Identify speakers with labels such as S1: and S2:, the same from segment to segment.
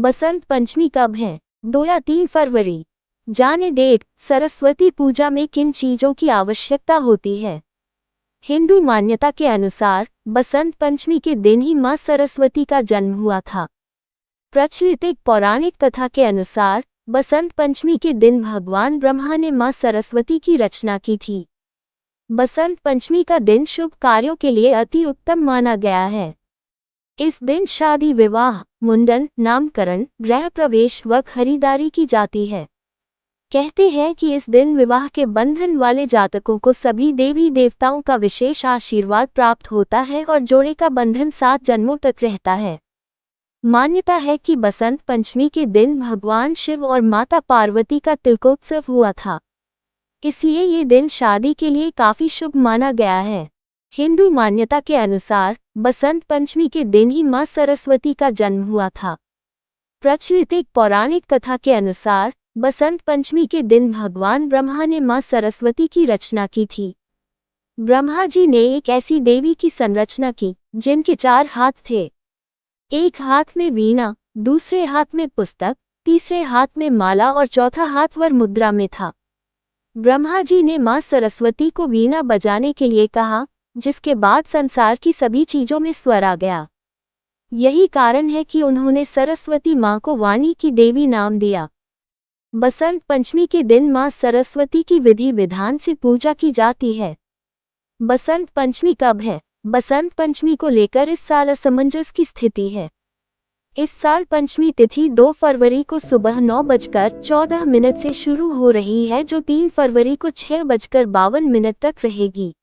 S1: बसंत पंचमी कब है? 2 या 3 फरवरी। जाने डेट। सरस्वती पूजा में किन चीजों की आवश्यकता होती है? हिंदू मान्यता के अनुसार बसंत पंचमी के दिन ही मां सरस्वती का जन्म हुआ था। प्रचलित एक पौराणिक कथा के अनुसार बसंत पंचमी के दिन भगवान ब्रह्मा ने मां सरस्वती की रचना की थी। बसंत पंचमी का दिन शुभ कार्यों के लिए अति उत्तम माना गया है। इस दिन शादी, विवाह, मुंडन, नामकरण, गृह प्रवेश व खरीदारी की जाती है। कहते हैं कि इस दिन विवाह के बंधन वाले जातकों को सभी देवी देवताओं का विशेष आशीर्वाद प्राप्त होता है और जोड़े का बंधन 7 जन्मों तक रहता है। मान्यता है कि बसंत पंचमी के दिन भगवान शिव और माता पार्वती का तिलकोत्सव हुआ था, इसलिए ये दिन शादी के लिए काफी शुभ माना गया है। हिंदू मान्यता के अनुसार बसंत पंचमी के दिन ही मां सरस्वती का जन्म हुआ था। प्रचलित एक पौराणिक कथा के अनुसार बसंत पंचमी के दिन भगवान ब्रह्मा ने मां सरस्वती की रचना की थी। ब्रह्मा जी ने एक ऐसी देवी की संरचना की जिनके 4 हाथ थे। एक हाथ में वीणा, दूसरे हाथ में पुस्तक, तीसरे हाथ में माला और चौथा हाथ वर मुद्रा में था। ब्रह्मा जी ने मां सरस्वती को वीणा बजाने के लिए कहा, जिसके बाद संसार की सभी चीजों में स्वर आ गया। यही कारण है कि उन्होंने सरस्वती मां को वाणी की देवी नाम दिया। बसंत पंचमी के दिन मां सरस्वती की विधि विधान से पूजा की जाती है। बसंत पंचमी कब है? बसंत पंचमी को लेकर इस साल असमंजस की स्थिति है। इस साल पंचमी तिथि 2 फरवरी को सुबह 9:14 से शुरू हो रही है, जो 3 फरवरी को 6:52 तक रहेगी।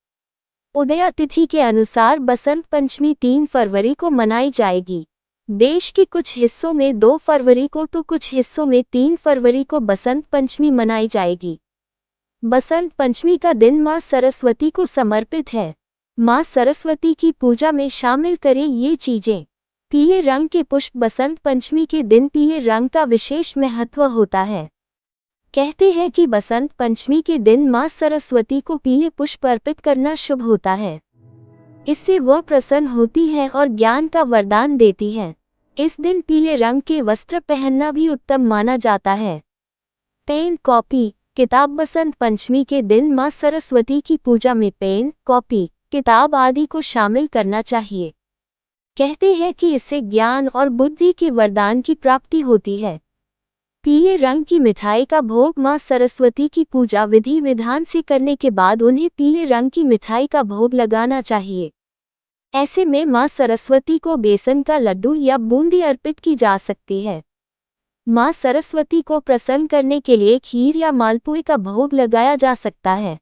S1: उदया तिथि के अनुसार बसंत पंचमी 3 फरवरी को मनाई जाएगी। देश के कुछ हिस्सों में 2 फरवरी को तो कुछ हिस्सों में 3 फरवरी को बसंत पंचमी मनाई जाएगी। बसंत पंचमी का दिन मां सरस्वती को समर्पित है। मां सरस्वती की पूजा में शामिल करें ये चीजें। पीले रंग के पुष्प। बसंत पंचमी के दिन पीले रंग का विशेष महत्व होता है। कहते हैं कि बसंत पंचमी के दिन मां सरस्वती को पीले पुष्प अर्पित करना शुभ होता है। इससे वह प्रसन्न होती है और ज्ञान का वरदान देती है। इस दिन पीले रंग के वस्त्र पहनना भी उत्तम माना जाता है। पेन, कॉपी, किताब। बसंत पंचमी के दिन मां सरस्वती की पूजा में पेन, कॉपी, किताब आदि को शामिल करना चाहिए। कहते हैं कि इससे ज्ञान और बुद्धि के वरदान की प्राप्ति होती है। पीले रंग की मिठाई का भोग। मां सरस्वती की पूजा विधि विधान से करने के बाद उन्हें पीले रंग की मिठाई का भोग लगाना चाहिए। ऐसे में मां सरस्वती को बेसन का लड्डू या बूंदी अर्पित की जा सकती है। मां सरस्वती को प्रसन्न करने के लिए खीर या मालपुए का भोग लगाया जा सकता है।